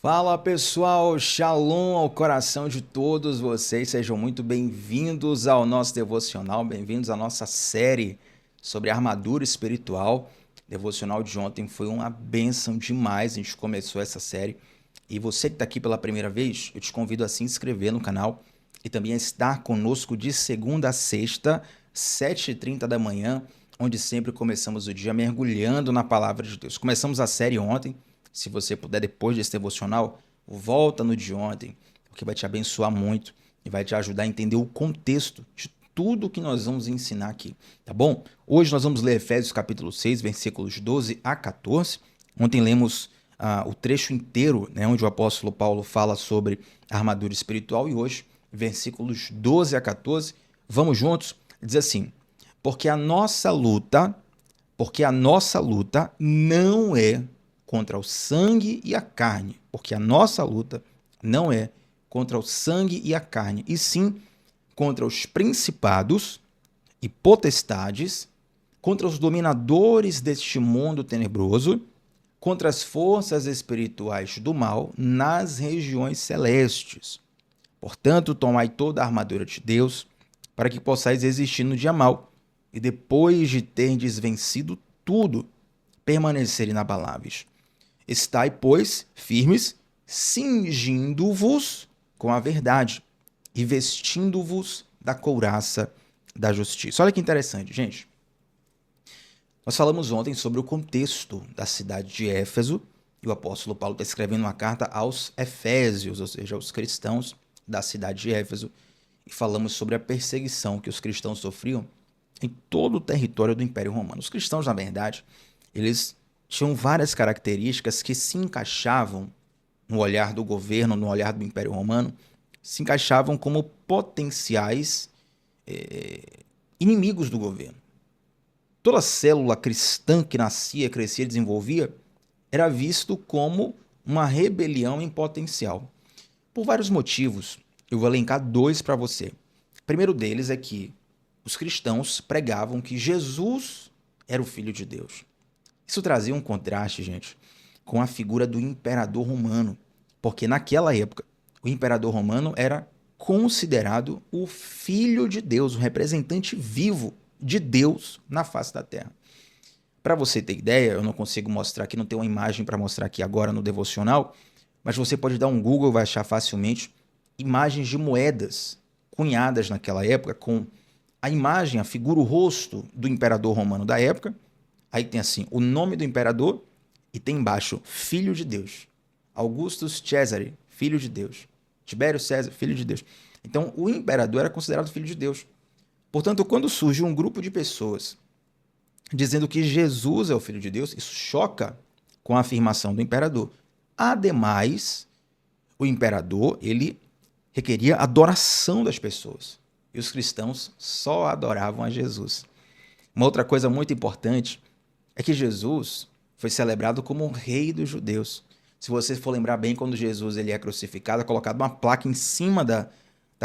Fala pessoal, shalom ao coração de todos vocês, sejam muito bem-vindos ao nosso devocional, bem-vindos à nossa série sobre armadura espiritual. O devocional de ontem foi uma bênção demais, a gente começou essa série e você que está aqui pela primeira vez, eu te convido a se inscrever no canal e também a estar conosco de segunda a sexta, 7h30 da manhã, onde sempre começamos o dia mergulhando na palavra de Deus. Começamos a série ontem. Se você puder, depois desse devocional, volta no de ontem, porque vai te abençoar muito e vai te ajudar a entender o contexto de tudo que nós vamos ensinar aqui, tá bom? Hoje nós vamos ler Efésios capítulo 6, versículos 12 a 14. Ontem lemos o trecho inteiro, né, onde o apóstolo Paulo fala sobre a armadura espiritual, e hoje, versículos 12 a 14. Vamos juntos? Diz assim: porque a nossa luta não é contra o sangue e a carne, porque a nossa luta não é contra o sangue e a carne, e sim contra os principados e potestades, contra os dominadores deste mundo tenebroso, contra as forças espirituais do mal nas regiões celestes. Portanto, tomai toda a armadura de Deus, para que possais resistir no dia mau, e depois de terdes vencido tudo, permanecer inabaláveis. Estai, pois, firmes, cingindo-vos com a verdade e vestindo-vos da couraça da justiça. Olha que interessante, gente. Nós falamos ontem sobre o contexto da cidade de Éfeso, e o apóstolo Paulo está escrevendo uma carta aos Efésios, ou seja, aos cristãos da cidade de Éfeso, e falamos sobre a perseguição que os cristãos sofriam em todo o território do Império Romano. Os cristãos, na verdade, eles tinham várias características que se encaixavam no olhar do governo, no olhar do Império Romano, se encaixavam como potenciais inimigos do governo. Toda célula cristã que nascia, crescia e desenvolvia era visto como uma rebelião em potencial. Por vários motivos, eu vou elencar dois para você. O primeiro deles é que os cristãos pregavam que Jesus era o Filho de Deus. Isso trazia um contraste, gente, com a figura do imperador romano, porque naquela época o imperador romano era considerado o Filho de Deus, o representante vivo de Deus na face da terra. Para você ter ideia, eu não consigo mostrar aqui, não tenho uma imagem para mostrar aqui agora no devocional, mas você pode dar um Google e vai achar facilmente imagens de moedas cunhadas naquela época com a imagem, a figura, o rosto do imperador romano da época. Aí tem assim, o nome do imperador e tem embaixo, Filho de Deus. Augustus Cesare, Filho de Deus. Tibério César, Filho de Deus. Então, o imperador era considerado Filho de Deus. Portanto, quando surge um grupo de pessoas dizendo que Jesus é o Filho de Deus, isso choca com a afirmação do imperador. Ademais, o imperador, ele requeria adoração das pessoas. E os cristãos só adoravam a Jesus. Uma outra coisa muito importante é que Jesus foi celebrado como o rei dos judeus. Se você for lembrar bem, quando Jesus ele é crucificado, é colocada uma placa em cima da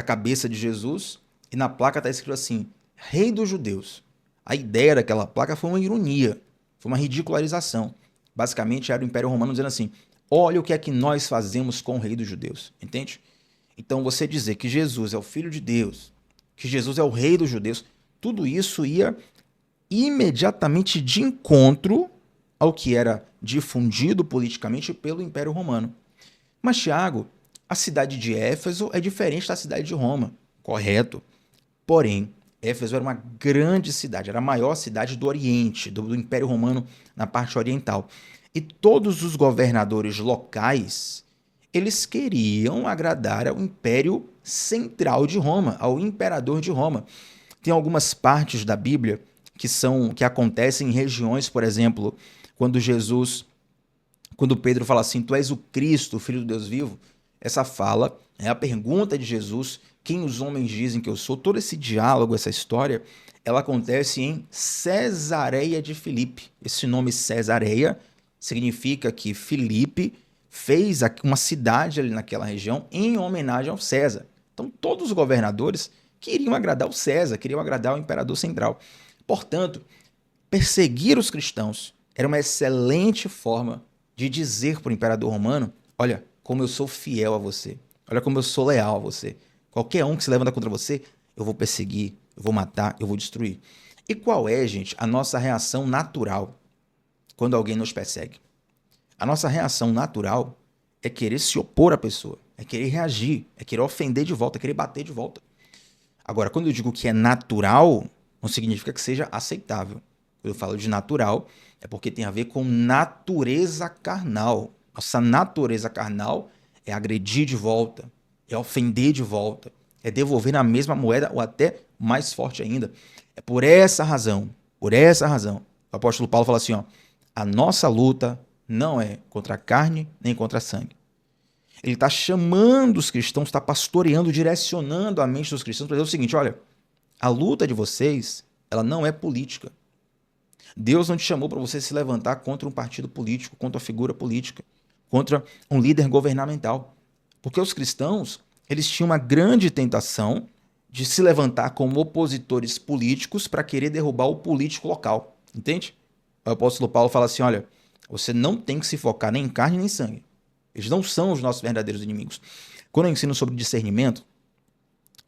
cabeça de Jesus, e na placa está escrito assim, rei dos judeus. A ideia daquela placa foi uma ironia, foi uma ridicularização. Basicamente era o Império Romano dizendo assim, olha o que é que nós fazemos com o rei dos judeus, entende? Então você dizer que Jesus é o Filho de Deus, que Jesus é o rei dos judeus, tudo isso ia imediatamente de encontro ao que era difundido politicamente pelo Império Romano. Mas, Tiago, a cidade de Éfeso é diferente da cidade de Roma, correto? Porém, Éfeso era uma grande cidade, era a maior cidade do Oriente, do Império Romano na parte oriental. E todos os governadores locais, eles queriam agradar ao Império Central de Roma, ao imperador de Roma. Tem algumas partes da Bíblia que acontecem em regiões, por exemplo, quando Pedro fala assim, tu és o Cristo, o Filho do Deus vivo, essa fala, a pergunta de Jesus, quem os homens dizem que eu sou, todo esse diálogo, essa história, ela acontece em Cesareia de Filipe. Esse nome Cesareia significa que Filipe fez uma cidade ali naquela região em homenagem ao César. Então todos os governadores queriam agradar o César, queriam agradar o imperador central. Portanto, perseguir os cristãos era uma excelente forma de dizer para o imperador romano, olha, como eu sou fiel a você. Olha como eu sou leal a você. Qualquer um que se levanta contra você, eu vou perseguir, eu vou matar, eu vou destruir. E qual é, gente, a nossa reação natural quando alguém nos persegue? A nossa reação natural é querer se opor à pessoa, é querer reagir, é querer ofender de volta, é querer bater de volta. Agora, quando eu digo que é natural, não significa que seja aceitável. Quando eu falo de natural, é porque tem a ver com natureza carnal. Nossa natureza carnal é agredir de volta, é ofender de volta, é devolver na mesma moeda ou até mais forte ainda. É por essa razão, o apóstolo Paulo fala assim, ó, a nossa luta não é contra a carne nem contra a sangue. Ele está chamando os cristãos, está pastoreando, direcionando a mente dos cristãos para dizer o seguinte, olha, a luta de vocês, ela não é política. Deus não te chamou para você se levantar contra um partido político, contra uma figura política, contra um líder governamental. Porque os cristãos, eles tinham uma grande tentação de se levantar como opositores políticos para querer derrubar o político local. Entende? O apóstolo Paulo fala assim, olha, você não tem que se focar nem em carne nem em sangue. Eles não são os nossos verdadeiros inimigos. Quando eu ensino sobre discernimento,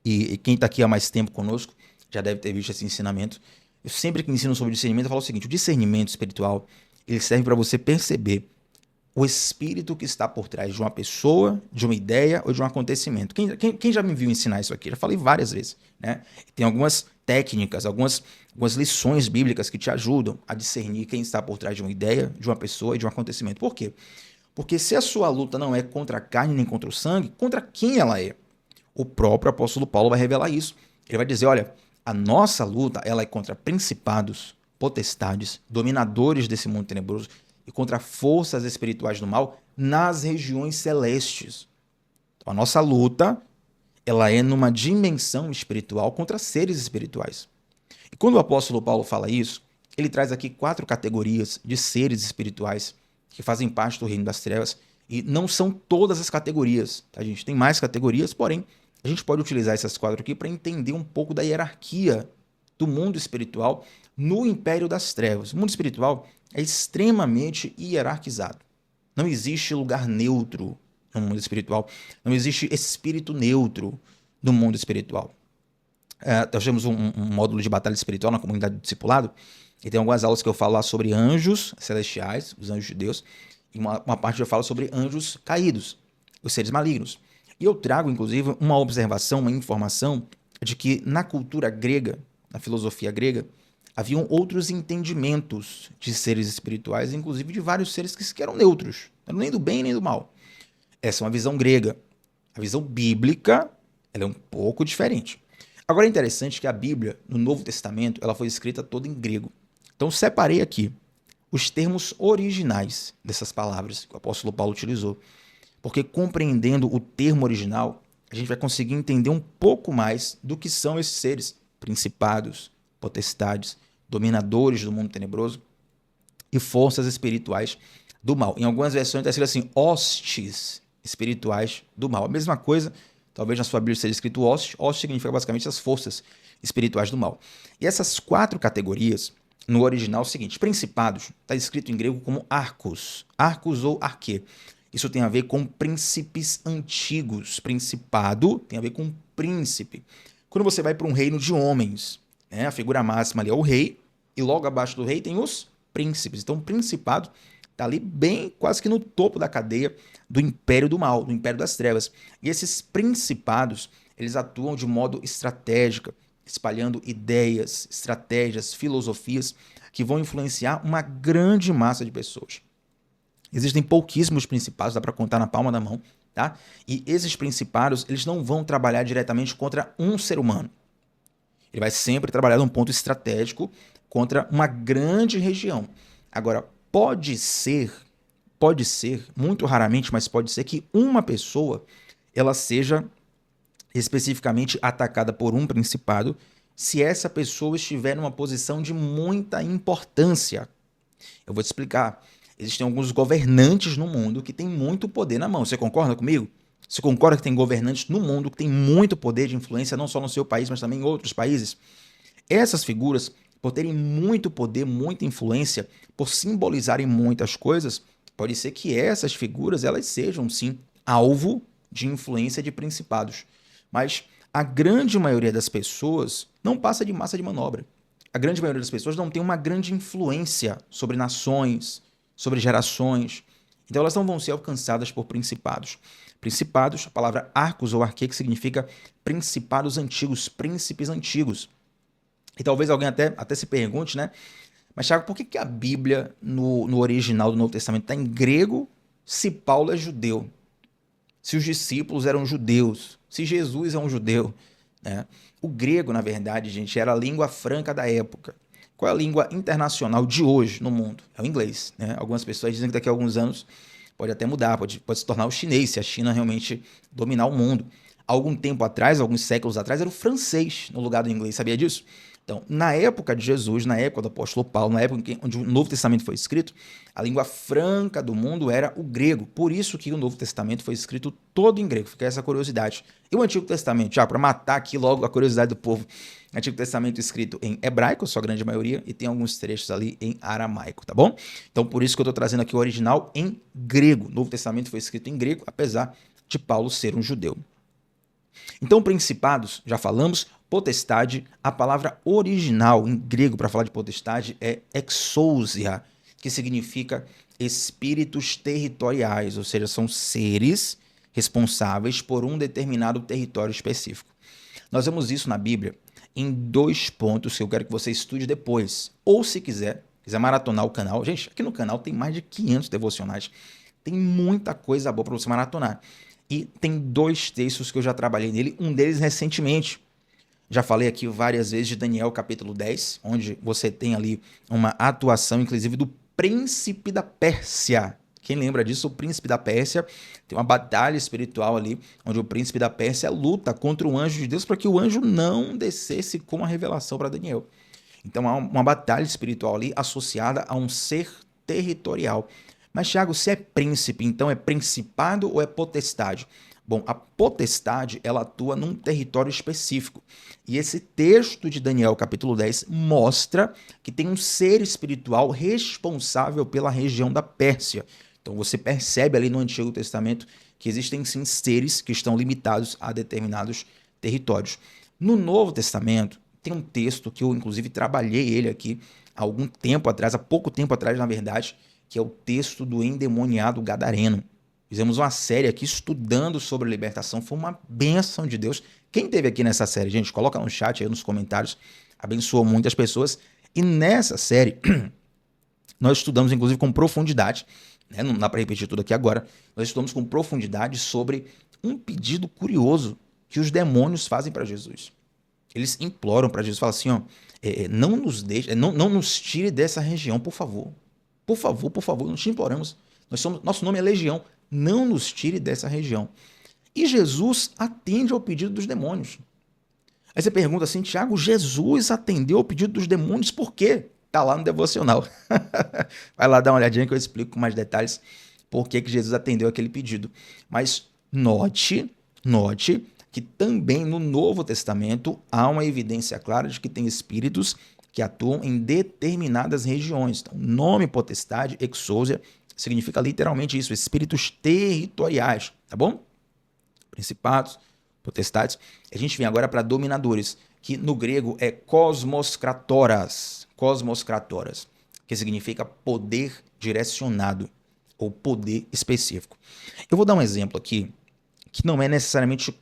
e quem está aqui há mais tempo conosco já deve ter visto esse ensinamento, eu sempre que ensino sobre discernimento, eu falo o seguinte, o discernimento espiritual, ele serve para você perceber o espírito que está por trás de uma pessoa, de uma ideia ou de um acontecimento. Quem já me viu ensinar isso aqui? Já falei várias vezes. Né? Tem algumas técnicas, algumas lições bíblicas que te ajudam a discernir quem está por trás de uma ideia, de uma pessoa e de um acontecimento. Por quê? Porque se a sua luta não é contra a carne nem contra o sangue, contra quem ela é? O próprio apóstolo Paulo vai revelar isso. Ele vai dizer, olha, a nossa luta ela é contra principados, potestades, dominadores desse mundo tenebroso e contra forças espirituais do mal nas regiões celestes. Então, a nossa luta ela é numa dimensão espiritual contra seres espirituais. E quando o apóstolo Paulo fala isso, ele traz aqui 4 categorias de seres espirituais que fazem parte do reino das trevas, e não são todas as categorias. A gente tem mais categorias, porém, a gente pode utilizar essas 4 aqui para entender um pouco da hierarquia do mundo espiritual no império das trevas. O mundo espiritual é extremamente hierarquizado. Não existe lugar neutro no mundo espiritual. Não existe espírito neutro no mundo espiritual. Nós temos um módulo de batalha espiritual na comunidade do discipulado, e tem algumas aulas que eu falo lá sobre anjos celestiais, os anjos de Deus, e uma parte eu falo sobre anjos caídos, os seres malignos. E eu trago, inclusive, uma observação, uma informação de que na cultura grega, na filosofia grega, haviam outros entendimentos de seres espirituais, inclusive de vários seres que eram neutros, não eram nem do bem nem do mal. Essa é uma visão grega. A visão bíblica ela é um pouco diferente. Agora é interessante que a Bíblia, no Novo Testamento, ela foi escrita toda em grego. Então separei aqui os termos originais dessas palavras que o apóstolo Paulo utilizou. Porque compreendendo o termo original, a gente vai conseguir entender um pouco mais do que são esses seres, principados, potestades, dominadores do mundo tenebroso e forças espirituais do mal. Em algumas versões está escrito assim, hostes espirituais do mal. A mesma coisa, talvez na sua Bíblia seja escrito hoste. Hoste significa basicamente as forças espirituais do mal. E essas 4 categorias, no original, é o seguinte, principados, está escrito em grego como arcos ou arquê. Isso tem a ver com príncipes antigos. Principado tem a ver com príncipe. Quando você vai para um reino de homens, né, a figura máxima ali é o rei, e logo abaixo do rei tem os príncipes. Então, o principado está ali bem, quase que no topo da cadeia do império do mal, do império das trevas. E esses principados, eles atuam de modo estratégico, espalhando ideias, estratégias, filosofias que vão influenciar uma grande massa de pessoas. Existem pouquíssimos principados, dá para contar na palma da mão, tá? E esses principados, eles não vão trabalhar diretamente contra um ser humano. Ele vai sempre trabalhar num ponto estratégico contra uma grande região. Agora, pode ser, muito raramente, mas pode ser que uma pessoa ela seja especificamente atacada por um principado se essa pessoa estiver numa posição de muita importância. Eu vou te explicar. Existem alguns governantes no mundo que têm muito poder na mão. Você concorda comigo? Você concorda que tem governantes no mundo que têm muito poder de influência, não só no seu país, mas também em outros países? Essas figuras, por terem muito poder, muita influência, por simbolizarem muitas coisas, pode ser que essas figuras elas sejam, sim, alvo de influência de principados. Mas a grande maioria das pessoas não passa de massa de manobra. A grande maioria das pessoas não tem uma grande influência sobre nações, sobre gerações. Então elas não vão ser alcançadas por principados. Principados, a palavra arcos ou arque, que significa principados antigos, príncipes antigos. E talvez alguém até se pergunte, né? Mas, Thiago, por que a Bíblia, no original do Novo Testamento, está em grego se Paulo é judeu? Se os discípulos eram judeus? Se Jesus é um judeu? Né? O grego, na verdade, gente, era a língua franca da época. Qual é a língua internacional de hoje no mundo? É o inglês. Né? Algumas pessoas dizem que daqui a alguns anos pode até mudar, pode se tornar o chinês, se a China realmente dominar o mundo. Algum tempo atrás, alguns séculos atrás, era o francês no lugar do inglês. Sabia disso? Então, na época de Jesus, na época do apóstolo Paulo, na época onde o Novo Testamento foi escrito, a língua franca do mundo era o grego. Por isso que o Novo Testamento foi escrito todo em grego. Fica essa curiosidade. E o Antigo Testamento, já para matar aqui logo a curiosidade do povo, o Antigo Testamento escrito em hebraico, sua grande maioria, e tem alguns trechos ali em aramaico, tá bom? Então, por isso que eu estou trazendo aqui o original em grego. O Novo Testamento foi escrito em grego, apesar de Paulo ser um judeu. Então, principados, já falamos, potestade, a palavra original em grego para falar de potestade é exousia, que significa espíritos territoriais, ou seja, são seres responsáveis por um determinado território específico. Nós vemos isso na Bíblia em 2 pontos que eu quero que você estude depois, ou se quiser maratonar o canal. Gente, aqui no canal tem mais de 500 devocionais, tem muita coisa boa para você maratonar. E tem 2 textos que eu já trabalhei nele, um deles recentemente. Já falei aqui várias vezes de Daniel capítulo 10, onde você tem ali uma atuação, inclusive, do príncipe da Pérsia. Quem lembra disso? O príncipe da Pérsia tem uma batalha espiritual ali, onde o príncipe da Pérsia luta contra o anjo de Deus para que o anjo não descesse com a revelação para Daniel. Então há uma batalha espiritual ali associada a um ser territorial. Mas, Thiago, se é príncipe, então é principado ou é potestade? Bom, a potestade, ela atua num território específico. E esse texto de Daniel, capítulo 10, mostra que tem um ser espiritual responsável pela região da Pérsia. Então, você percebe ali no Antigo Testamento que existem, sim, seres que estão limitados a determinados territórios. No Novo Testamento, tem um texto que eu, inclusive, trabalhei ele aqui há algum tempo atrás, há pouco tempo atrás, na verdade, que é o texto do endemoniado gadareno. Fizemos uma série aqui estudando sobre libertação, foi uma bênção de Deus. Quem esteve aqui nessa série, gente, coloca no chat aí, nos comentários, abençoou muitas pessoas. E nessa série, nós estudamos, inclusive, com profundidade, né? Não dá para repetir tudo aqui agora, nós estudamos com profundidade sobre um pedido curioso que os demônios fazem para Jesus. Eles imploram para Jesus, falam assim, ó, não nos deixe, não nos tire dessa região, por favor. Por favor, nós te imploramos. Nosso nome é Legião. Não nos tire dessa região. E Jesus atende ao pedido dos demônios. Aí você pergunta assim, Tiago, Jesus atendeu ao pedido dos demônios por quê? Está lá no devocional. Vai lá dar uma olhadinha que eu explico com mais detalhes por que Jesus atendeu aquele pedido. Mas note que também no Novo Testamento há uma evidência clara de que tem espíritos que atuam em determinadas regiões. Então, nome potestade, exousia, significa literalmente isso, espíritos territoriais, tá bom? Principados, potestades. A gente vem agora para dominadores, que no grego é kosmoskratoras, que significa poder direcionado ou poder específico. Eu vou dar um exemplo aqui, que não é necessariamente,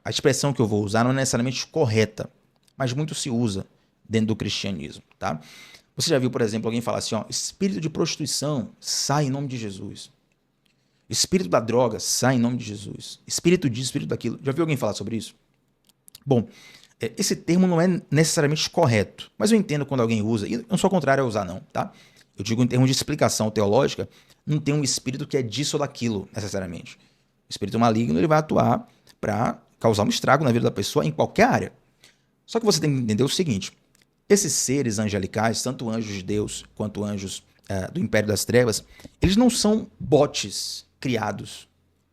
a expressão que eu vou usar não é necessariamente correta, mas muito se usa dentro do cristianismo, tá? Você já viu, por exemplo, alguém falar assim, ó, espírito de prostituição, sai em nome de Jesus. Espírito da droga, sai em nome de Jesus. Espírito disso, espírito daquilo. Já viu alguém falar sobre isso? Bom, esse termo não é necessariamente correto, mas eu entendo quando alguém usa, e eu não sou contrário a usar não, tá? Eu digo em termos de explicação teológica, não tem um espírito que é disso ou daquilo, necessariamente. O espírito maligno, ele vai atuar para causar um estrago na vida da pessoa em qualquer área. Só que você tem que entender o seguinte, esses seres angelicais, tanto anjos de Deus quanto anjos do Império das Trevas, eles não são bots criados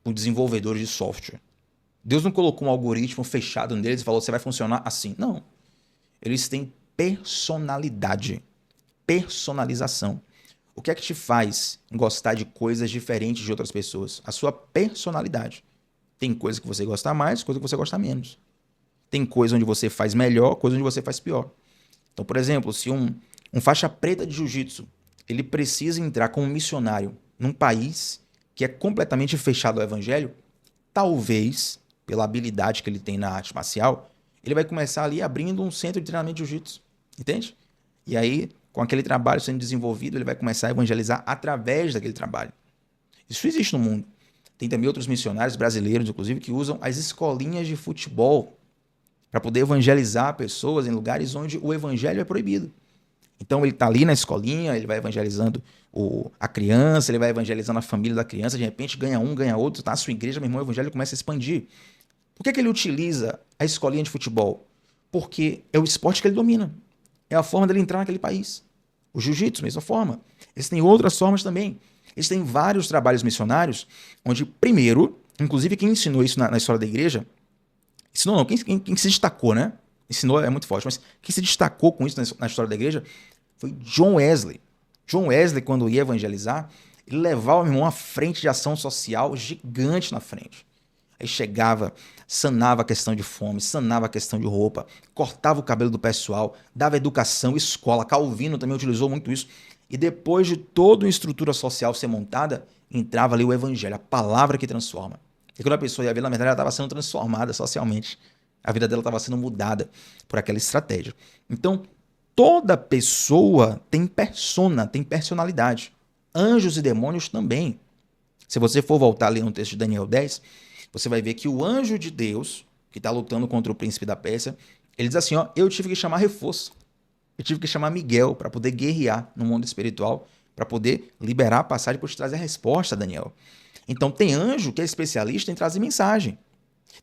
por desenvolvedores de software. Deus não colocou um algoritmo fechado neles e falou, você vai funcionar assim. Não. Eles têm personalidade, personalização. O que é que te faz gostar de coisas diferentes de outras pessoas? A sua personalidade. Tem coisa que você gosta mais, coisa que você gosta menos. Tem coisa onde você faz melhor, coisa onde você faz pior. Então, por exemplo, se um faixa preta de jiu-jitsu, ele precisa entrar como missionário num país que é completamente fechado ao evangelho, talvez, pela habilidade que ele tem na arte marcial, ele vai começar ali abrindo um centro de treinamento de jiu-jitsu. Entende? E aí, com aquele trabalho sendo desenvolvido, ele vai começar a evangelizar através daquele trabalho. Isso existe no mundo. Tem também outros missionários brasileiros, inclusive, que usam as escolinhas de futebol para poder evangelizar pessoas em lugares onde o evangelho é proibido. Então ele está ali na escolinha, ele vai evangelizando a criança, ele vai evangelizando a família da criança, de repente ganha um, ganha outro, está na sua igreja, meu irmão, o evangelho começa a expandir. Por que ele utiliza a escolinha de futebol? Porque é o esporte que ele domina. É a forma dele entrar naquele país. O jiu-jitsu, mesma forma. Eles têm outras formas também. Eles têm vários trabalhos missionários, onde, primeiro, inclusive quem ensinou isso na história da igreja, ensinou não, quem se destacou, né? Ensinou é muito forte, mas quem se destacou com isso na história da igreja foi John Wesley. John Wesley, quando ia evangelizar, ele levava, meu irmão, uma frente de ação social gigante na frente. Aí chegava, sanava a questão de fome, sanava a questão de roupa, cortava o cabelo do pessoal, dava educação, escola. Calvino também utilizou muito isso. E depois de toda a estrutura social ser montada, entrava ali o evangelho, a palavra que transforma. E quando a pessoa ia ver, na verdade, ela estava sendo transformada socialmente. A vida dela estava sendo mudada por aquela estratégia. Então, toda pessoa tem persona, tem personalidade. Anjos e demônios também. Se você for voltar ali no texto de Daniel 10, você vai ver que o anjo de Deus, que está lutando contra o príncipe da Pérsia, ele diz assim, ó, eu tive que chamar reforço. Eu tive que chamar Miguel para poder guerrear no mundo espiritual, para poder liberar a passagem para te trazer a resposta, Daniel. Então tem anjo que é especialista em trazer mensagem.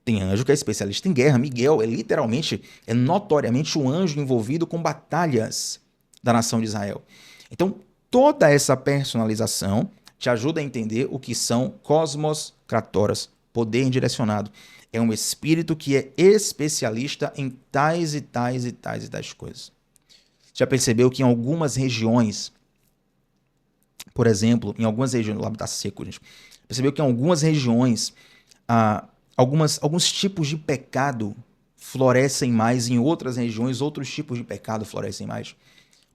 Tem anjo que é especialista em guerra. Miguel é literalmente, é notoriamente um anjo envolvido com batalhas da nação de Israel. Então toda essa personalização te ajuda a entender o que são cosmos kratoras, poder direcionado. É um espírito que é especialista em tais e tais e tais e tais coisas. Já percebeu que em algumas regiões, por exemplo, em algumas regiões, lá está seco, gente, percebeu que em algumas regiões, alguns tipos de pecado florescem mais, em outras regiões, outros tipos de pecado florescem mais?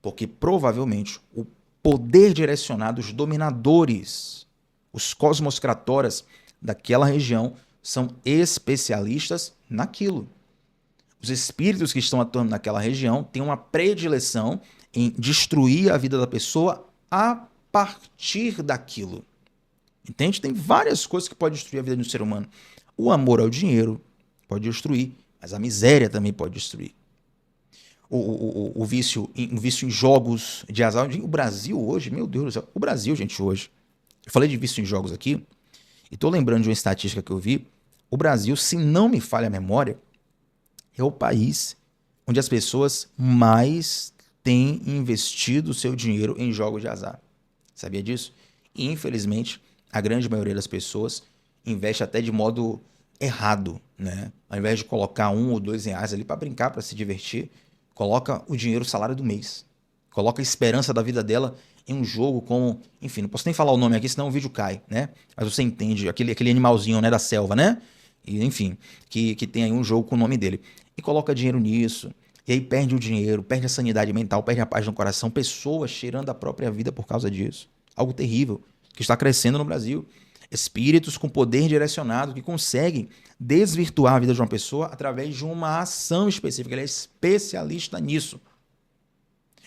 Porque provavelmente o poder direcionado, os dominadores, os cosmos kratoras daquela região são especialistas naquilo. Os espíritos que estão atuando naquela região têm uma predileção em destruir a vida da pessoa a partir daquilo. Entende? Tem várias coisas que podem destruir a vida do ser humano. O amor ao dinheiro pode destruir, mas a miséria também pode destruir. O vício em jogos de azar. O Brasil hoje, meu Deus do céu, o Brasil, gente, hoje. Eu falei de vício em jogos aqui, e estou lembrando de uma estatística que eu vi. O Brasil, se não me falha a memória, é o país onde as pessoas mais têm investido o seu dinheiro em jogos de azar. Sabia disso? E, infelizmente, a grande maioria das pessoas investe até de modo errado, né? Ao invés de colocar R$1 ou R$2 ali para brincar, para se divertir, coloca o dinheiro, o salário do mês. Coloca a esperança da vida dela em um jogo como... Enfim, não posso nem falar o nome aqui, senão o vídeo cai, né? Mas você entende, aquele animalzinho, né, da selva, né? E, enfim, que tem aí um jogo com o nome dele. E coloca dinheiro nisso. E aí perde o dinheiro, perde a sanidade mental, perde a paz no coração. Pessoas cheirando a própria vida por causa disso. Algo terrível que está crescendo no Brasil. Espíritos com poder direcionado que conseguem desvirtuar a vida de uma pessoa através de uma ação específica. Ele é especialista nisso.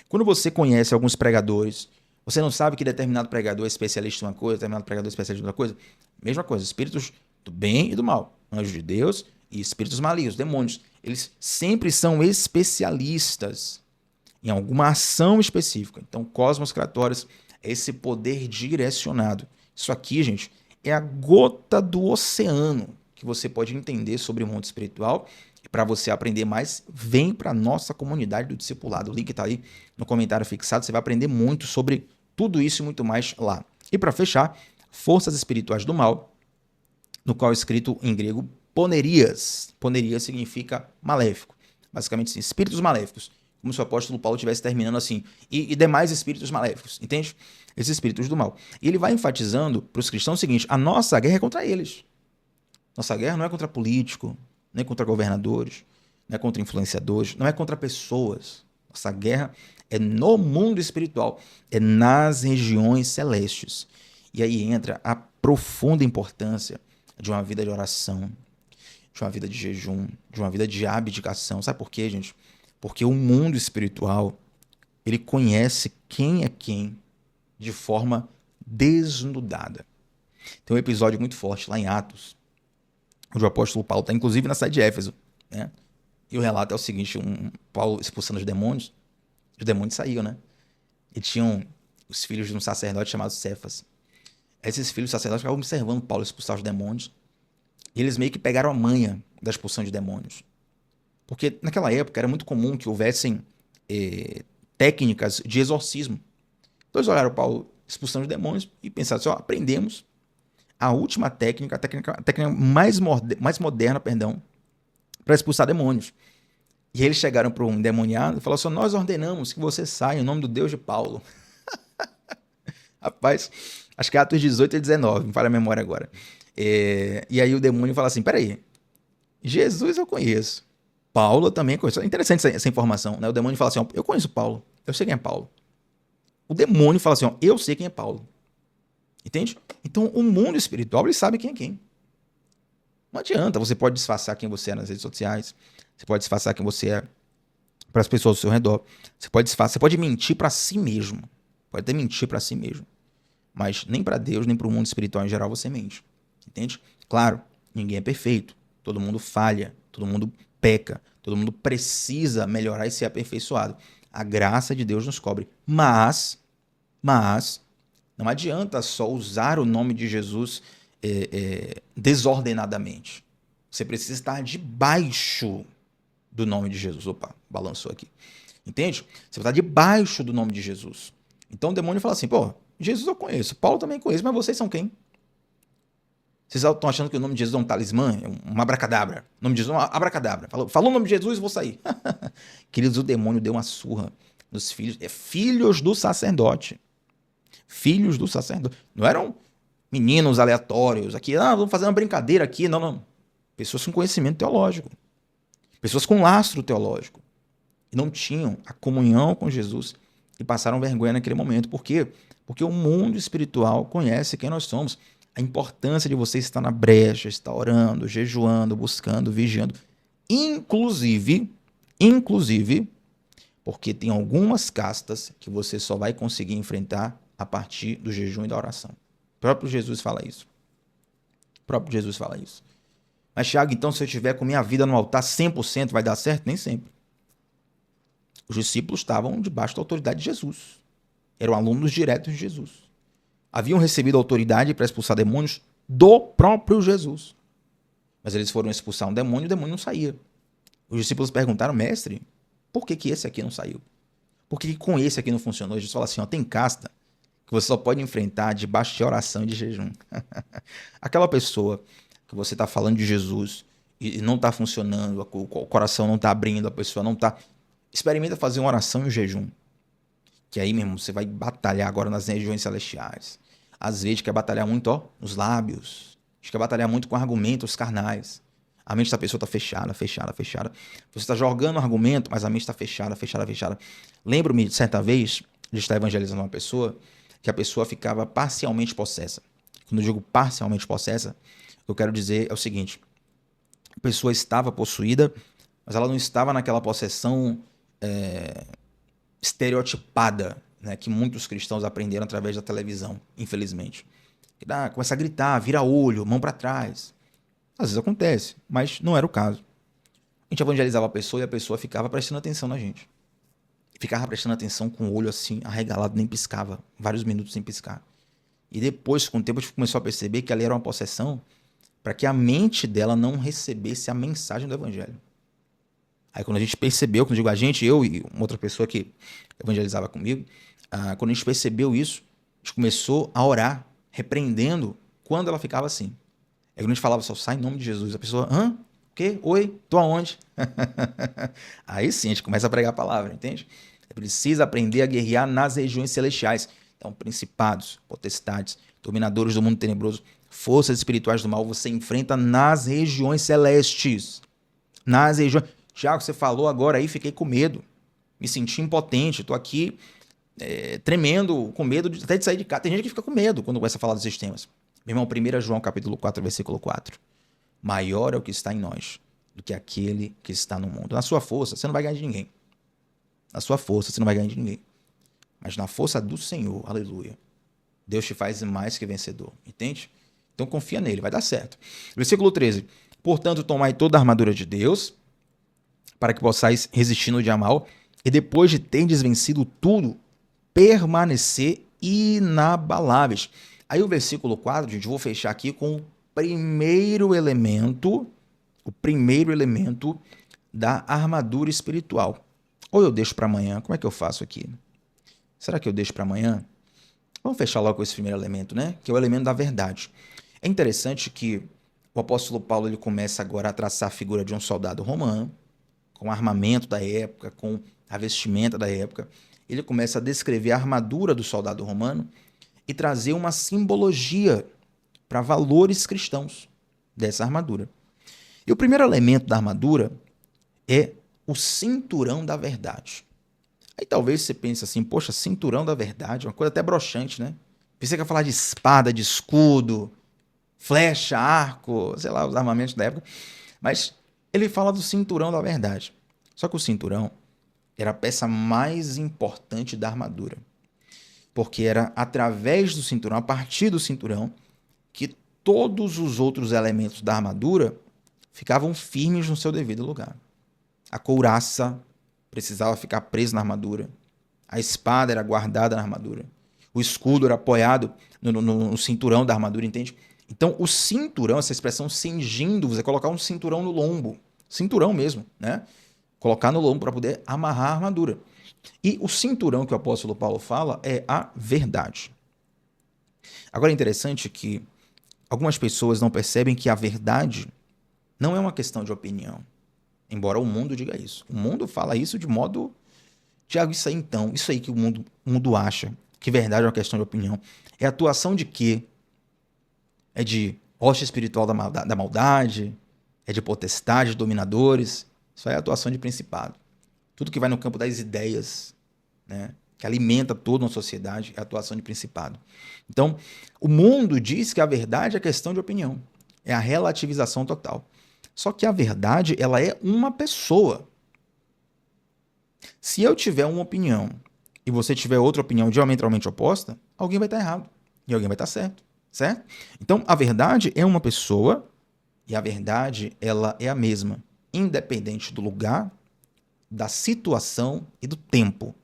Quando você conhece alguns pregadores, você não sabe que determinado pregador é especialista em uma coisa, determinado pregador é especialista em outra coisa? Mesma coisa, espíritos do bem e do mal. Anjos de Deus e espíritos malignos, demônios. Eles sempre são especialistas em alguma ação específica. Então, cosmos kratórios é esse poder direcionado. Isso aqui, gente, é a gota do oceano que você pode entender sobre o mundo espiritual. E para você aprender mais, vem para a nossa comunidade do discipulado. O link está aí no comentário fixado. Você vai aprender muito sobre tudo isso e muito mais lá. E para fechar, forças espirituais do mal, no qual é escrito em grego ponerias. Ponerias significa maléfico. Basicamente, sim, espíritos maléficos Como se o apóstolo Paulo estivesse terminando assim, e demais espíritos maléficos, entende? Esses espíritos do mal. E ele vai enfatizando para os cristãos o seguinte: a nossa guerra é contra eles. Nossa guerra não é contra político, nem contra governadores, não é contra influenciadores, não é contra pessoas. Nossa guerra é no mundo espiritual, é nas regiões celestes. E aí entra a profunda importância de uma vida de oração, de uma vida de jejum, de uma vida de abdicação. Sabe por quê, gente? Porque o mundo espiritual, ele conhece quem é quem de forma desnudada. Tem um episódio muito forte lá em Atos, onde o apóstolo Paulo está inclusive na cidade de Éfeso, né? E o relato é o seguinte: Paulo expulsando os demônios saíam, né? E tinham os filhos de um sacerdote chamado Cefas. Esses filhos sacerdotes ficavam observando Paulo expulsar os demônios. E eles meio que pegaram a manha da expulsão de demônios. Porque naquela época era muito comum que houvessem técnicas de exorcismo. Então eles olharam Paulo expulsando os demônios e pensaram assim: ó, aprendemos a última técnica, a técnica mais moderna, perdão, para expulsar demônios. E eles chegaram para um endemoniado e falaram assim: nós ordenamos que você saia em nome do Deus de Paulo. Rapaz, acho que é Atos 18 e 19, me falha a memória agora. E aí o demônio fala assim: peraí, Jesus eu conheço, Paulo eu também conheço. É interessante essa informação, né? O demônio fala assim: ó, eu conheço Paulo, eu sei quem é Paulo. O demônio fala assim: ó, eu sei quem é Paulo. Entende? Então o mundo espiritual, ele sabe quem é quem. Não adianta, você pode disfarçar quem você é nas redes sociais, você pode disfarçar quem você é para as pessoas ao seu redor, você pode mentir para si mesmo, pode até mentir para si mesmo, mas nem para Deus, nem para o mundo espiritual em geral você mente, entende? Claro, ninguém é perfeito, todo mundo falha, todo mundo peca, todo mundo precisa melhorar e ser aperfeiçoado. A graça de Deus nos cobre, mas não adianta só usar o nome de Jesus desordenadamente. Você precisa estar debaixo do nome de Jesus. Opa, balançou aqui. Entende? Você vai estar debaixo do nome de Jesus. Então o demônio fala assim: pô, Jesus eu conheço, Paulo também conheço, mas vocês são quem? Vocês estão achando que o nome de Jesus é um talismã? É um abracadabra? O nome de Jesus é um abracadabra. Falou o nome de Jesus e vou sair. Queridos, o demônio deu uma surra nos filhos. Filhos do sacerdote. Filhos do sacerdote. Não eram meninos aleatórios aqui. Vamos fazer uma brincadeira aqui. Não, não. Pessoas com conhecimento teológico. Pessoas com lastro teológico. E não tinham a comunhão com Jesus e passaram vergonha naquele momento. Por quê? Porque o mundo espiritual conhece quem nós somos. A importância de você estar na brecha, estar orando, jejuando, buscando, vigiando. Inclusive, porque tem algumas castas que você só vai conseguir enfrentar a partir do jejum e da oração. O próprio Jesus fala isso. Mas, Thiago, então se eu estiver com minha vida no altar 100% vai dar certo? Nem sempre. Os discípulos estavam debaixo da autoridade de Jesus. Eram alunos diretos de Jesus. Haviam recebido autoridade para expulsar demônios do próprio Jesus. Mas eles foram expulsar um demônio e o demônio não saía. Os discípulos perguntaram: mestre, por que esse aqui não saiu? Por que com esse aqui não funcionou? Jesus fala assim: ó, tem casta que você só pode enfrentar debaixo de oração e de jejum. Aquela pessoa que você está falando de Jesus e não está funcionando, o coração não está abrindo, a pessoa não está... Experimenta fazer uma oração e um jejum. Que aí mesmo você vai batalhar agora nas regiões celestiais. Às vezes quer batalhar muito, ó, nos lábios. Quer batalhar muito com argumentos carnais. A mente da pessoa está fechada. Você está jogando argumento, mas a mente está fechada. Lembro-me de certa vez de estar evangelizando uma pessoa que a pessoa ficava parcialmente possessa. Quando eu digo parcialmente possessa, eu quero dizer é o seguinte: a pessoa estava possuída, mas ela não estava naquela possessão estereotipada, né, que muitos cristãos aprenderam através da televisão, infelizmente. Começa a gritar, vira olho, mão para trás. Às vezes acontece, mas não era o caso. A gente evangelizava a pessoa e a pessoa ficava prestando atenção na gente. Ficava prestando atenção com o olho assim, arregalado, nem piscava, vários minutos sem piscar. E depois, com o tempo, a gente começou a perceber que ali era uma possessão para que a mente dela não recebesse a mensagem do evangelho. Aí quando a gente percebeu, quando eu digo a gente, eu e uma outra pessoa que evangelizava comigo, quando a gente percebeu isso, a gente começou a orar, repreendendo quando ela ficava assim. Aí quando a gente falava só, sai em nome de Jesus, a pessoa, quê? Oi? Tô aonde? Aí sim, a gente começa a pregar a palavra, entende? Precisa aprender a guerrear nas regiões celestiais. Então, principados, potestades, dominadores do mundo tenebroso, forças espirituais do mal, você enfrenta nas regiões celestes. Nas regiões... Tiago, você falou agora aí, fiquei com medo. Me senti impotente, tô aqui tremendo, com medo até de sair de casa. Tem gente que fica com medo quando começa a falar desses temas. Meu irmão, 1 João capítulo 4, versículo 4. Maior é o que está em nós do que aquele que está no mundo. Na sua força, você não vai ganhar de ninguém. Na sua força, você não vai ganhar de ninguém. Mas na força do Senhor, aleluia, Deus te faz mais que vencedor. Entende? Então confia nele, vai dar certo. Versículo 13. Portanto, tomai toda a armadura de Deus, para que possais resistir no dia mal, e depois de terdes vencido tudo, permanecer inabaláveis. Aí o versículo 4, gente, eu vou fechar aqui com o primeiro elemento da armadura espiritual. Ou eu deixo para amanhã, como é que eu faço aqui? Será que eu deixo para amanhã? Vamos fechar logo com esse primeiro elemento, né? Que é o elemento da verdade. É interessante que o apóstolo Paulo ele começa agora a traçar a figura de um soldado romano, com o armamento da época, com a vestimenta da época. Ele começa a descrever a armadura do soldado romano e trazer uma simbologia para valores cristãos dessa armadura. E o primeiro elemento da armadura é o cinturão da verdade. Aí talvez você pense assim, poxa, cinturão da verdade, uma coisa até broxante, né? Pensei que ia falar de espada, de escudo, flecha, arco, sei lá, os armamentos da época. Mas ele fala do cinturão da verdade. Só que o cinturão era a peça mais importante da armadura. Porque era através do cinturão, a partir do cinturão, que todos os outros elementos da armadura ficavam firmes no seu devido lugar. A couraça precisava ficar presa na armadura. A espada era guardada na armadura. O escudo era apoiado no cinturão da armadura, entende? Então, o cinturão, essa expressão cingindo, você colocar um cinturão no lombo. Cinturão mesmo, né? Colocar no lombo para poder amarrar a armadura. E o cinturão que o apóstolo Paulo fala é a verdade. Agora é interessante que algumas pessoas não percebem que a verdade não é uma questão de opinião. Embora o mundo diga isso. O mundo fala isso de modo... Tiago, isso aí então, isso aí que o mundo acha, que verdade é uma questão de opinião. É a atuação de quê? É de hoste espiritual da maldade? É de potestade, de dominadores? Isso aí é a atuação de principado. Tudo que vai no campo das ideias, né, que alimenta toda uma sociedade, é a atuação de principado. Então, o mundo diz que a verdade é questão de opinião. É a relativização total. Só que a verdade, ela é uma pessoa. Se eu tiver uma opinião e você tiver outra opinião diametralmente oposta, alguém vai estar errado e alguém vai estar certo, certo? Então, a verdade é uma pessoa e a verdade, ela é a mesma, independente do lugar, da situação e do tempo.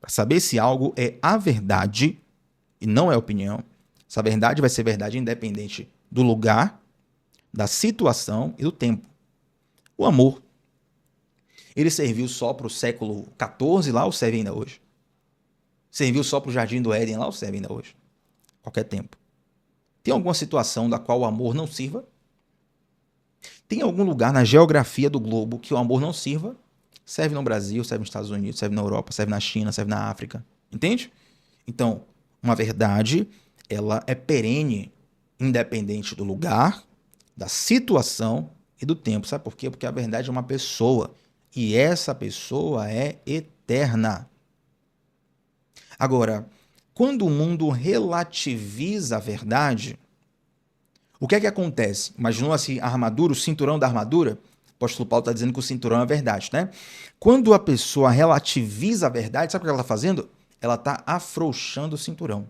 Para saber se algo é a verdade e não é opinião, essa verdade vai ser verdade independente do lugar, da situação e do tempo. O amor, ele serviu só para o século XIV lá ou serve ainda hoje? Serviu só para o Jardim do Éden lá ou serve ainda hoje? Qualquer tempo. Tem alguma situação da qual o amor não sirva? Tem algum lugar na geografia do globo que o amor não sirva? Serve no Brasil, serve nos Estados Unidos, serve na Europa, serve na China, serve na África. Entende? Então, uma verdade, ela é perene, independente do lugar, da situação e do tempo. Sabe por quê? Porque a verdade é uma pessoa. E essa pessoa é eterna. Agora, quando o mundo relativiza a verdade, o que é que acontece? Imaginou assim a armadura, o cinturão da armadura? O apóstolo Paulo está dizendo que o cinturão é a verdade, né? Quando a pessoa relativiza a verdade, sabe o que ela está fazendo? Ela está afrouxando o cinturão.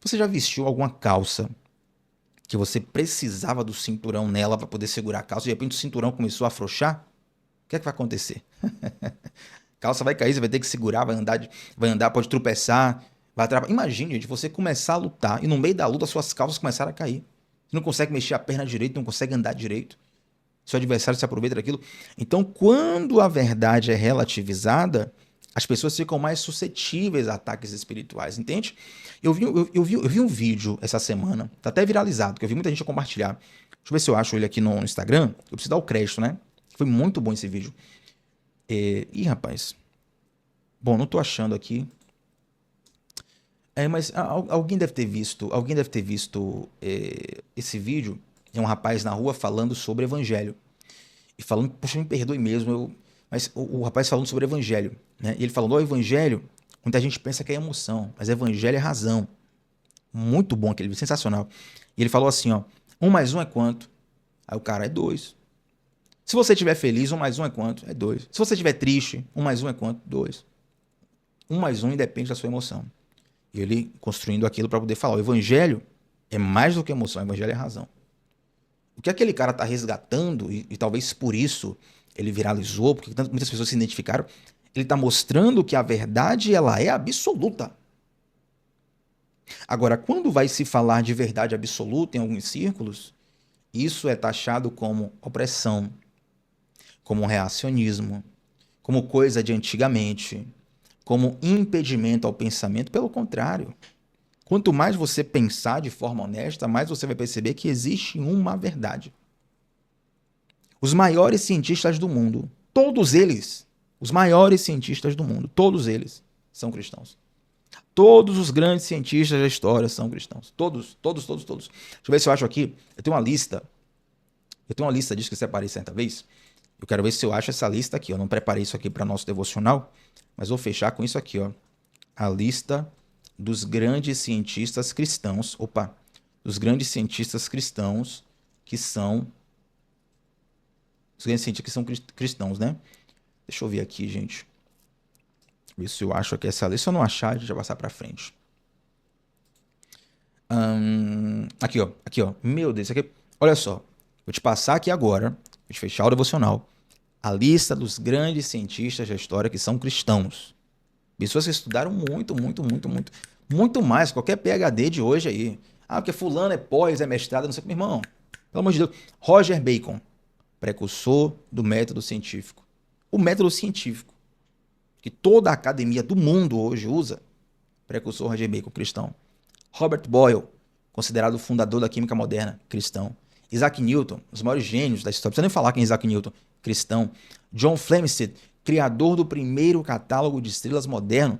Você já vestiu alguma calça que você precisava do cinturão nela para poder segurar a calça e de repente o cinturão começou a afrouxar? O que é que vai acontecer? A calça vai cair, você vai ter que segurar, vai andar, pode tropeçar, vai atrapalhar. Imagine, gente, você começar a lutar e no meio da luta suas calças começaram a cair. Você não consegue mexer a perna direito, não consegue andar direito. Seu adversário se aproveita daquilo. Então, quando a verdade é relativizada, as pessoas ficam mais suscetíveis a ataques espirituais, entende? Eu vi um vídeo essa semana, tá até viralizado, que eu vi muita gente compartilhar, eu ver se eu acho ele aqui no Instagram. Eu preciso dar o crédito, né? Foi muito bom esse vídeo. Ih, rapaz. Bom, não tô achando aqui. Mas alguém deve ter visto. Alguém deve ter visto esse vídeo. É um rapaz na rua falando sobre evangelho. E falando, poxa, me perdoe mesmo. Mas o rapaz falando sobre evangelho. Né? E ele falando, evangelho, muita gente pensa que é emoção, mas evangelho é razão. Muito bom aquele vídeo, sensacional. E ele falou assim, 1 mais 1 é quanto? Aí o cara, é 2. Se você estiver feliz, 1 mais 1 é quanto? É 2. Se você estiver triste, 1 mais 1 é quanto? 2. 1 mais 1 independe da sua emoção. E ele construindo aquilo para poder falar, o evangelho é mais do que emoção, o evangelho é razão. O que aquele cara está resgatando, e talvez por isso ele viralizou, porque muitas pessoas se identificaram, ele está mostrando que a verdade ela é absoluta. Agora, quando vai se falar de verdade absoluta em alguns círculos, isso é taxado como opressão, como reacionismo, como coisa de antigamente, como impedimento ao pensamento. Pelo contrário, quanto mais você pensar de forma honesta, mais você vai perceber que existe uma verdade. Os maiores cientistas do mundo, todos eles, os maiores cientistas do mundo, todos eles são cristãos. Todos os grandes cientistas da história são cristãos. Todos. Deixa eu ver se eu acho aqui. Eu tenho uma lista disso que eu separei certa vez. Eu quero ver se eu acho essa lista aqui. Eu não preparei isso aqui para nosso devocional, mas vou fechar com isso aqui, a lista dos grandes cientistas cristãos. Dos grandes cientistas cristãos que são... Os grandes cientistas que são cristãos, né? Deixa eu ver aqui, gente. Ver se eu acho aqui essa lista. Se eu não achar, a gente vai passar para frente. Aqui, ó. Meu Deus, isso aqui... Olha só. Vou te passar aqui agora, vou te fechar o devocional, a lista dos grandes cientistas da história que são cristãos. Pessoas que estudaram muito mais qualquer PhD de hoje aí. Porque fulano é pós, é mestrado, não sei o que. Meu irmão, pelo amor de Deus. Roger Bacon, precursor do método científico. O método científico que toda a academia do mundo hoje usa, precursor Roger Bacon, cristão. Robert Boyle, considerado o fundador da química moderna, cristão. Isaac Newton, os maiores gênios da história. Não precisa nem falar quem é Isaac Newton, cristão. John Flamsteed, criador do primeiro catálogo de estrelas moderno,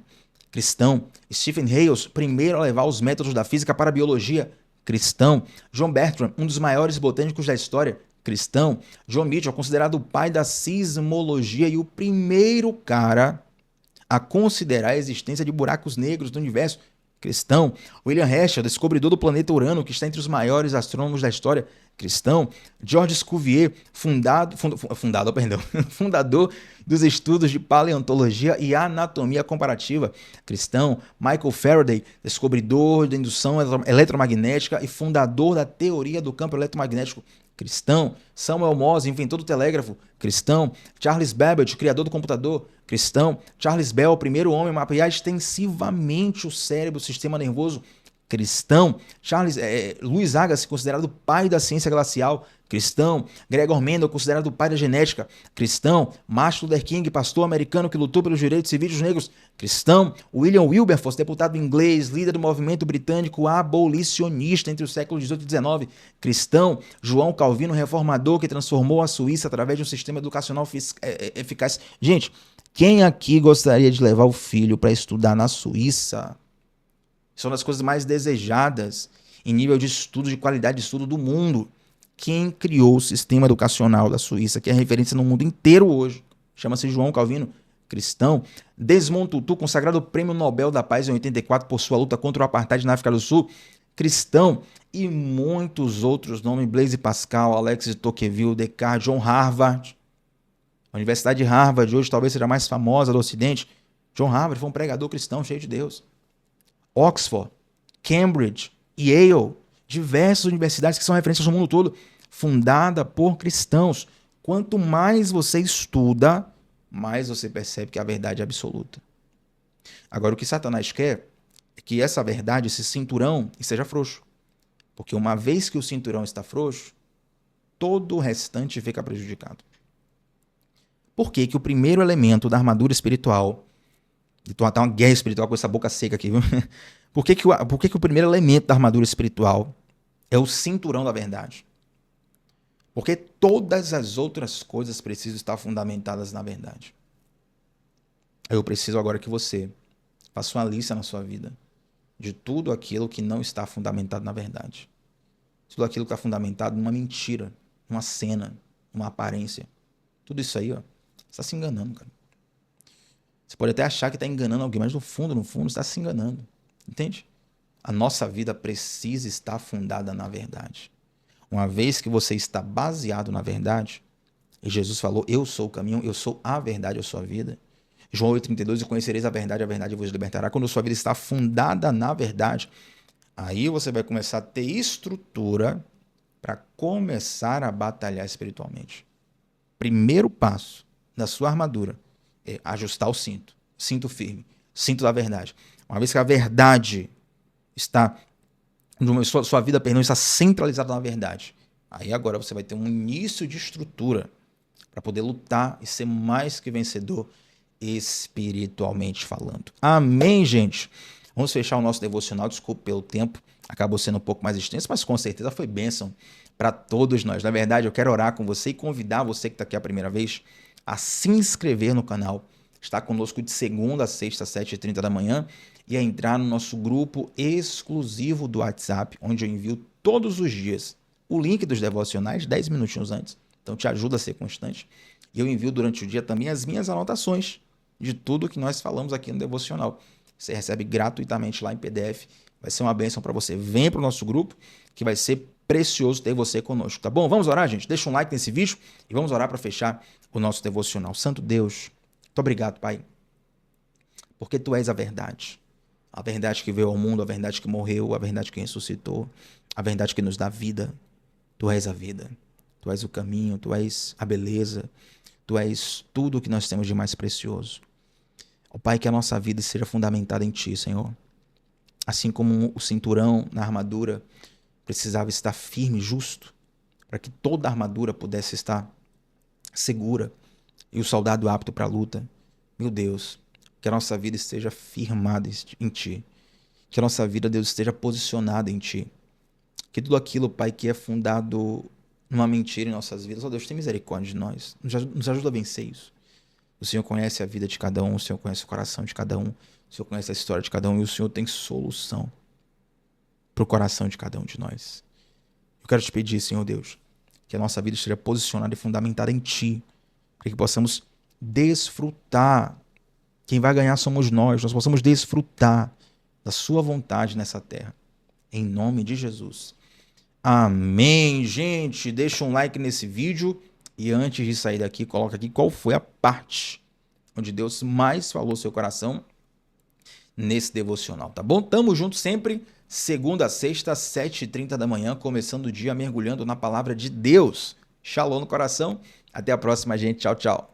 cristão. Stephen Hales, primeiro a levar os métodos da física para a biologia, cristão. John Bertrand, um dos maiores botânicos da história, cristão. John Mitchell, considerado o pai da sismologia e o primeiro cara a considerar a existência de buracos negros no universo, cristão. William Herschel, descobridor do planeta Urano, que está entre os maiores astrônomos da história, cristão. Georges Cuvier, fundador dos estudos de paleontologia e anatomia comparativa, cristão. Michael Faraday, descobridor da indução eletromagnética e fundador da teoria do campo eletromagnético, cristão. Samuel Morse, inventor do telégrafo, cristão. Charles Babbage, criador do computador, cristão. Charles Bell, primeiro homem a mapear extensivamente o cérebro, o sistema nervoso, cristão. Louis Agassiz, considerado o pai da ciência glacial, cristão. Gregor Mendel, considerado o pai da genética, cristão. Martin Luther King, pastor americano que lutou pelos direitos civis dos negros, cristão. William Wilberforce, deputado inglês, líder do movimento britânico abolicionista entre os séculos XVIII e XIX, cristão. João Calvino, reformador que transformou a Suíça através de um sistema educacional eficaz. Gente, quem aqui gostaria de levar o filho para estudar na Suíça? São das coisas mais desejadas em nível de estudo, de qualidade de estudo do mundo. Quem criou o sistema educacional da Suíça, que é referência no mundo inteiro hoje, chama-se João Calvino, cristão. Desmond Tutu, consagrado Prêmio Nobel da Paz em 84 por sua luta contra o apartheid na África do Sul, cristão. E muitos outros nomes, Blaise Pascal, Alex de Tocqueville, Descartes, John Harvard. A Universidade de Harvard hoje talvez seja a mais famosa do Ocidente. John Harvard foi um pregador cristão cheio de Deus. Oxford, Cambridge, Yale, diversas universidades que são referências no mundo todo, fundada por cristãos. Quanto mais você estuda, mais você percebe que a verdade é absoluta. Agora, o que Satanás quer é que essa verdade, esse cinturão, esteja frouxo. Porque uma vez que o cinturão está frouxo, todo o restante fica prejudicado. Por que que o primeiro elemento da armadura espiritual... Então, tá uma guerra espiritual com essa boca seca aqui, viu? Por que que o primeiro elemento da armadura espiritual é o cinturão da verdade? Porque todas as outras coisas precisam estar fundamentadas na verdade. Eu preciso agora que você faça uma lista na sua vida de tudo aquilo que não está fundamentado na verdade. Tudo aquilo que está fundamentado numa mentira, numa cena, numa aparência. Tudo isso aí, ó, você está se enganando, cara. Você pode até achar que está enganando alguém, mas no fundo, você está se enganando. Entende? A nossa vida precisa estar fundada na verdade. Uma vez que você está baseado na verdade, e Jesus falou, eu sou o caminho, eu sou a verdade, eu sou a vida. João 8,32, e conhecereis a verdade vos libertará. Quando a sua vida está fundada na verdade, aí você vai começar a ter estrutura para começar a batalhar espiritualmente. Primeiro passo da sua armadura é ajustar o cinto. Cinto firme. Cinto da verdade. Uma vez que a verdade está... Sua vida, perdão, está centralizada na verdade. Aí agora você vai ter um início de estrutura para poder lutar e ser mais que vencedor espiritualmente falando. Amém, gente? Vamos fechar o nosso devocional. Desculpe pelo tempo. Acabou sendo um pouco mais extenso, mas com certeza foi bênção para todos nós. Na verdade, eu quero orar com você e convidar você que está aqui a primeira vez a se inscrever no canal. Está conosco de segunda a sexta, 7h30 da manhã. E a entrar no nosso grupo exclusivo do WhatsApp, onde eu envio todos os dias o link dos devocionais, 10 minutinhos antes. Então te ajuda a ser constante. E eu envio durante o dia também as minhas anotações de tudo que nós falamos aqui no devocional. Você recebe gratuitamente lá em PDF. Vai ser uma bênção para você. Venha para o nosso grupo, que vai ser precioso ter você conosco, tá bom? Vamos orar, gente? Deixa um like nesse vídeo e vamos orar para fechar o nosso devocional. Santo Deus, muito obrigado, Pai, porque Tu és a verdade. A verdade que veio ao mundo, a verdade que morreu, a verdade que ressuscitou, a verdade que nos dá vida. Tu és a vida. Tu és o caminho, Tu és a beleza. Tu és tudo o que nós temos de mais precioso. Ó Pai, que a nossa vida seja fundamentada em Ti, Senhor. Assim como o cinturão na armadura precisava estar firme, justo, para que toda a armadura pudesse estar segura e o soldado apto para a luta. Meu Deus, que a nossa vida esteja firmada em Ti. Que a nossa vida, Deus, esteja posicionada em Ti. Que tudo aquilo, Pai, que é fundado numa mentira em nossas vidas, ó Deus, tem misericórdia de nós. Nos ajuda a vencer isso. O Senhor conhece a vida de cada um, o Senhor conhece o coração de cada um, o Senhor conhece a história de cada um e o Senhor tem solução para o coração de cada um de nós. Eu quero te pedir, Senhor Deus, que a nossa vida esteja posicionada e fundamentada em Ti, para que possamos desfrutar. Quem vai ganhar somos nós possamos desfrutar da Sua vontade nessa terra. Em nome de Jesus. Amém, gente. Deixa um like nesse vídeo e antes de sair daqui, coloca aqui qual foi a parte onde Deus mais falou ao seu coração nesse devocional, tá bom? Tamo junto sempre, segunda a sexta, 7h30 da manhã, começando o dia mergulhando na palavra de Deus. Shalom no coração. Até a próxima, gente. Tchau, tchau.